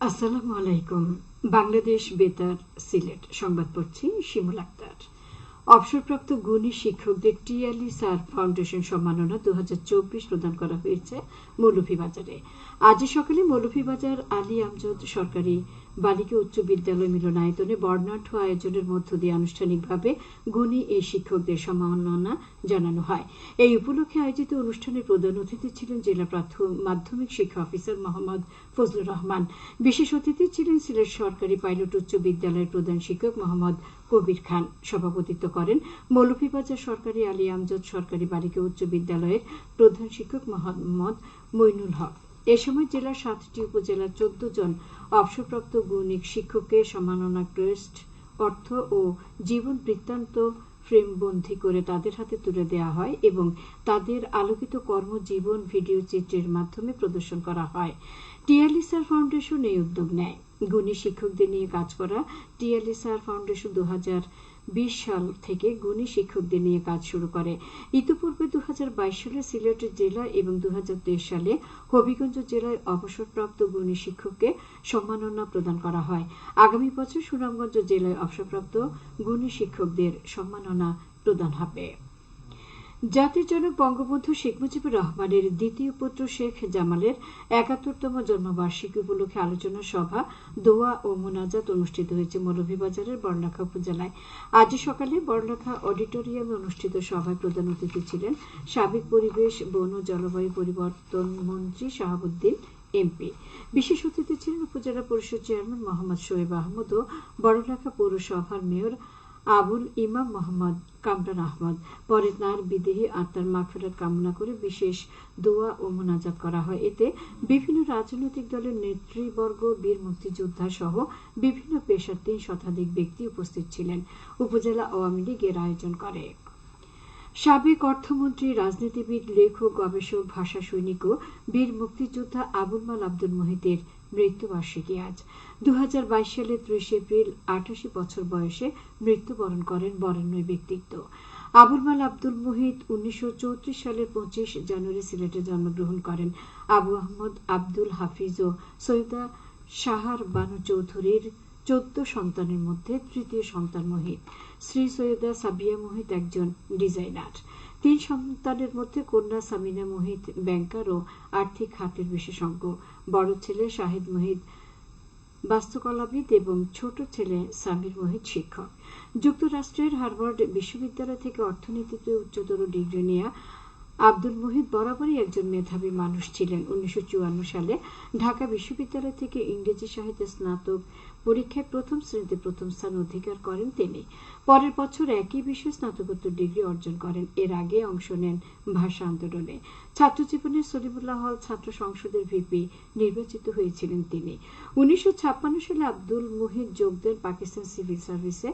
আসসালামু আলাইকুম। বাংলাদেশ বেতার সিলেট সংবাদ পড়ছি শিমুল আক্তার। অবসরপ্রাপ্ত গুণী শিক্ষকদের টিআলি স্যার ফাউন্ডেশন সম্মাননা 2024 প্রদান করা হয়েছে মৌলভীবাজারে। আজ সকালে মৌলভীবাজার আলী আমজদ সরকারি বালিকা উচ্চ বিদ্যালয় মিলনায়তনে বর্ণাঢ্য আয়োজনের মধ্য দিয়ে আনুষ্ঠানিকভাবে গুণী এই শিক্ষকদের সম্মাননা জানানো হয়। এই উপলক্ষে আয়োজিত অনুষ্ঠানে প্রধান অতিথি ছিলেন জেলা মাধ্যমিক শিক্ষা অফিসার মোহাম্মদ ফজলুর রহমান। বিশেষ অতিথি ছিলেন সিলেট সরকারি পাইলট উচ্চ বিদ্যালয়ের প্রধান শিক্ষক মোহাম্মদ কবির খান। সভাপতিত্ব করেন মৌলভীবাজার সরকারি আলী আমজদ সরকারি বালিকা উচ্চ বিদ্যালয়ের প্রধান শিক্ষক মোহাম্মদ মইনুল হক। এ সময় জেলার 7টি উপজেলার 14 জন অবসরপ্রাপ্ত গুণিক শিক্ষককে সম্মাননা ক্রেস্ট, অর্থ ও জীবন বৃত্তান্ত ফ্রেমবন্দী করে তাদের হাতে তুলে দেওয়া হয় এবং তাদের আলোকিত কর্মজীবন ভিডিও চিত্রের মাধ্যমে প্রদর্শন করা হয়। টিআলি স্যার ফাউন্ডেশন এই উদ্যোগ নেয়। গুণী শিক্ষকদের নিয়ে কাজ করা টিআলি স্যার ফাউন্ডেশন 2020 সাল থেকে গুণী শিক্ষকদের নিয়ে কাজ শুরু করে। ইতিপূর্বে 2022 সালে সিলেট জেলা এবং 2023 সালে হবিগঞ্জ জেলায় অবসরপ্রাপ্ত গুণী শিক্ষককে সম্মাননা প্রদান করা হয়। আগামী বছর সুনামগঞ্জ জেলায় অবসরপ্রাপ্ত গুণী শিক্ষকদের সম্মাননা প্রদান হবে। জাতির জনক বঙ্গবন্ধু শেখ মুজিবুর রহমানের দ্বিতীয় পুত্র শেখ জামালের 71তম জন্মবার্ষিকী উপলক্ষে আলোচনা সভা, দোয়া ও মোনাজাত অনুষ্ঠিত হয়েছে মৌলভীবাজারের বড়লেখা উপজেলায়। আজ সকালে বড়লেখা অডিটোরিয়ামে অনুষ্ঠিত সভায় প্রধান অতিথি ছিলেন সাবেক পরিবেশ, বন ও জলবায়ু পরিবর্তন মন্ত্রী শাহাবুদ্দিন এমপি। বিশেষ অতিথি ছিলেন উপজেলা পরিষদ চেয়ারম্যান মোহাম্মদ শোয়েব আহমদ ও বড়লেখা পৌরসভার মেয়র আবুল ইমাম মোহাম্মদ কামরান আহমদ। পরে তাঁর বিদেহী আত্মার মাগফিরাত কামনা করে বিশেষ দোয়া ও মোনাজাত করা হয়। এতে বিভিন্ন রাজনৈতিক দলের নেতৃবর্গ, বীর মুক্তিযোদ্ধা সহ বিভিন্ন পেশার 3 শতাধিক ব্যক্তি উপস্থিত ছিলেন। উপজেলা আওয়ামী লীগ এর আয়োজন করে। সাবেক অর্থমন্ত্রী, রাজনীতিবিদ, লেখক, গবেষক, ভাষা সৈনিক ও বীর মুক্তিযোদ্ধা আবুল মাল আব্দুল মুহিতের মৃত্যুবার্ষিকী আজ। 2022 সালের 30 এপ্রিল 88 বছর বয়সে মৃত্যুবরণ করেন বরেণ্য ব্যক্তিত্ব। আবুল মাল আব্দুল মুহিত 1934 সালের 25 জানুয়ারি সিলেটে জন্মগ্রহণ করেন। আবু আহমদ, আব্দুল হাফিজ ও সৈয়দা সাহার বানু চৌধুরীর 14 সন্তানের মধ্যে তৃতীয় সন্তান মুহিত। শ্রী সৈয়দা সাবিয়া মুহিত একজন ডিজাইনার। 3 সন্তানের মধ্যে কন্যা সামিনা মুহিত ব্যাংকার ও আর্থিক খাতের বিশেষজ্ঞ। বড় ছেলে শাহিদ মুহিত বাস্তুকলাবিদ এবং ছোট ছেলে সামির মুহিত শিক্ষক। যুক্তরাষ্ট্রের হার্ভার্ড বিশ্ববিদ্যালয় থেকে অর্থনীতিতে উচ্চতর ডিগ্রি নেওয়া আব্দুল মুহিত বরাবরই একজন মেধাবী মানুষ ছিলেন। 1954 সালে ঢাকা বিশ্ববিদ্যালয় থেকে ইংরেজি সাহিত্যে স্নাতক পরীক্ষায় প্রথম শ্রেণীতে প্রথম স্থান অধিকার করেন তিনি। পরের বছর একই বিষয়ে স্নাতকোত্তর ডিগ্রি অর্জন করেন। এর আগে অংশ নেন ভাষা আন্দোলনে। ছাত্র জীবনে সলিমুল্লাহ হল ছাত্র সংসদের ভিপি নির্বাচিত হয়েছিলেন তিনি। 1956 সালে আব্দুল মুহিত যোগ দেন পাকিস্তান সিভিল সার্ভিসে।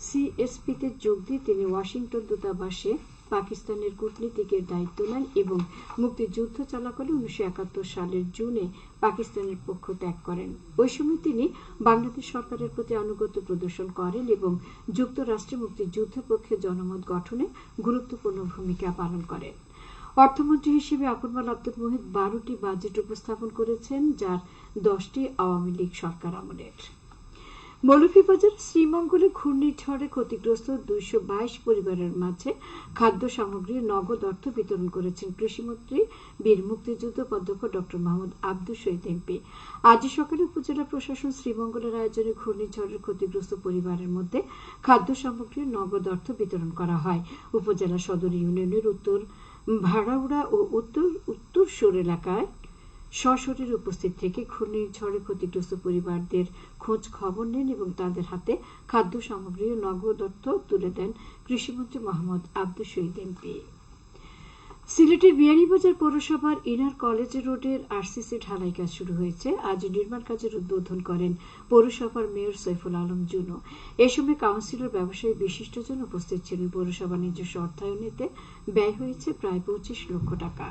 সিএসপিতে যোগ দিয়ে তিনি ওয়াশিংটন দূতাবাসে পাকিস্তানের কূটনীতিকের দায়িত্ব নেন এবং মুক্তিযুদ্ধ চলাকালে 1971 সালের জুনে পাকিস্তানের পক্ষ ত্যাগ করেন। ওই সময় তিনি বাংলাদেশ সরকারের প্রতি আনুগত্য প্রদর্শন করেন এবং যুক্তরাষ্ট্রে মুক্তিযুদ্ধের পক্ষে জনমত গঠনে গুরুত্বপূর্ণ ভূমিকা পালন করেন। অর্থমন্ত্রী হিসেবে আবুল মাল আব্দুল মুহিত 12টি বাজেট উপস্থাপন করেছেন, যার 10টি আওয়ামী লীগ সরকার আমলের। মৌলভীবাজার শ্রীমঙ্গলে ঘূর্ণিঝড়ে ক্ষতিগ্রস্ত 222 পরিবারের মাঝে খাদ্য সামগ্রী নগদ অর্থ বিতরণ করেছেন কৃষিমন্ত্রী, বীর মুক্তিযুদ্ধ অধ্যক্ষ ড মোহাম্মদ আব্দুল শহীদ এমপি। আজ সকালে উপজেলা প্রশাসন শ্রীমঙ্গলের আয়োজনে ঘূর্ণিঝড়ের ক্ষতিগ্রস্ত পরিবারের মধ্যে খাদ্য সামগ্রী নগদ অর্থ বিতরণ করা হয়। উপজেলা সদর ইউনিয়নের উত্তর ভাড়াউড়া ও উত্তরসুর এলাকায় সশরীরে উপস্থিত থেকে ঘূর্ণিঝড়ে ক্ষতিগ্রস্ত পরিবারদের খোঁজ খবর নেন এবং তাদের হাতে খাদ্য সামগ্রী ও নগদ অর্থ তুলে দেন কৃষিমন্ত্রী মোহাম্মদ আব্দুল শহীদ এমপি। সিলেটের বিয়ানীবাজার পৌরসভার ইনার কলেজ রোডের আরসিসি ঢালাই কাজ শুরু হয়েছে। আজ নির্মাণ কাজের উদ্বোধন করেন পৌরসভার মেয়র সৈফুল আলম জুনো। এ সময় কাউন্সিলর, ব্যবসায়ী, বিশিষ্টজন উপস্থিত ছিলেন। পৌরসভার নিজস্ব অর্থায়নেতে ব্যয় হয়েছে প্রায় 25 লক্ষ টাকা।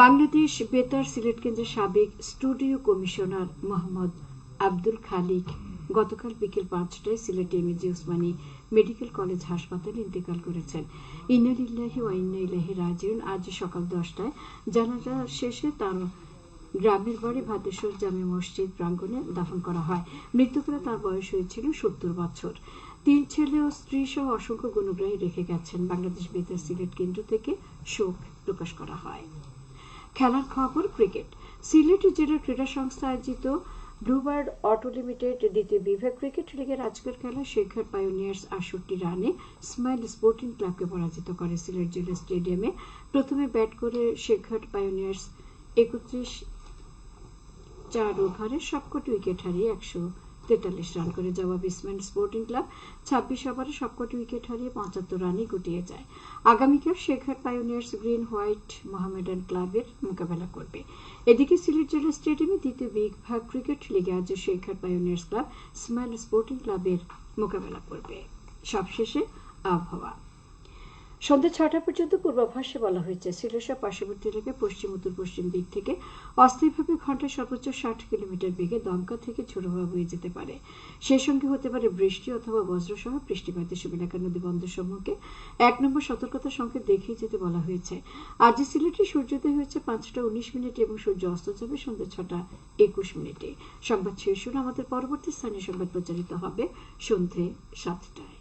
বাংলাদেশ বেতার সিলেট কেন্দ্রের সাবেক স্টুডিও কমিশনার মোহাম্মদ আব্দুল খালিক গতকাল বিকেল 5টায় Sylhet MAG Osmani medical college হাসপাতালে ইন্তেকাল করেছেন। ইন্না লিল্লাহি ওয়া ইন্না ইলাইহি রাজিউন। আজ সকাল 10টায় জানাজা শেষে তার গ্রামের বাড়ি ভাতেশ্বর জামে মসজিদ প্রাঙ্গণে দাফন করা হয়। মৃত্যুকালে তার বয়স হয়েছিল 70 বছর। 3 ছেলে ও স্ত্রী সহ অসংখ্য গুণগ্রাহী রেখে গেছেন। বাংলাদেশ বেতার সিলেট কেন্দ্র থেকে শোক প্রকাশ করা হয়। খেলার খবর। ক্রিকেট। সিলেট জেলা ক্রীড়া সংস্থা আয়োজিত ব্লুবার্ড অটো লিমিটেড দ্বিতীয় বিভাগ ক্রিকেট লিগের আজকের খেলায় শেখর পাইওনিয়ার্স 68 রানে স্মাইল স্পোর্টিং ক্লাবকে পরাজিত করে। সিলেট জেলা স্টেডিয়ামে প্রথমে ব্যাট করে শেখর পাইওনিয়ার্স 31-4 ওভারে সবকটি উইকেট হারিয়ে 143 রান করে। জবাবে স্মাইল স্পোর্টিং ক্লাব 26 ওভারে সবকটি উইকেট হারিয়ে 75 রানে গুটিয়ে যায়। আগামীকাল শেখর পাইওনিয়ার্স গ্রিন হোয়াইট মোহামেডান ক্লাবের মোকাবেলা করবে। এদিকে সিলেট জেলা স্টেডিয়ামে দ্বিতীয় বিভাগ ক্রিকেট লিগে আজ শেখর পাইওনিয়ার্স ক্লাব স্মাইল স্পোর্টিং ক্লাবের মোকাবেলা করবে। সবশেষে আবহাওয়া। সন্ধ্যা 6টা পর্যন্ত পূর্বাভাসে বলা হয়েছে সিলেট সহ পার্শ্ববর্তী এলাকায় পশ্চিম উত্তর পশ্চিম দিক থেকে অস্থায়ীভাবে ঘন্টায় সর্বোচ্চ 60 কিলোমিটার বেগে দমকা থেকে ঝোড়ো হাওয়া বয়ে যেতে পারে। সেই সঙ্গে হতে পারে বৃষ্টি অথবা বজ্রসহ বৃষ্টিপাত। এসব এলাকার নদী বন্দর সমূহকে 1 নম্বর সতর্কতা সংকেত দেখিয়ে যেতে বলা হয়েছে। আজ সিলেটে সূর্যোদয় হয়েছে 5টা 19 মিনিটে এবং সূর্য অস্ত যাবে সন্ধ্যা 6টা 21 মিনিটে। সংবাদ শেষ হলো। আমাদের পরবর্তী স্থানীয় সংবাদ প্রচারিত হবে সন্ধ্যে 7টায়।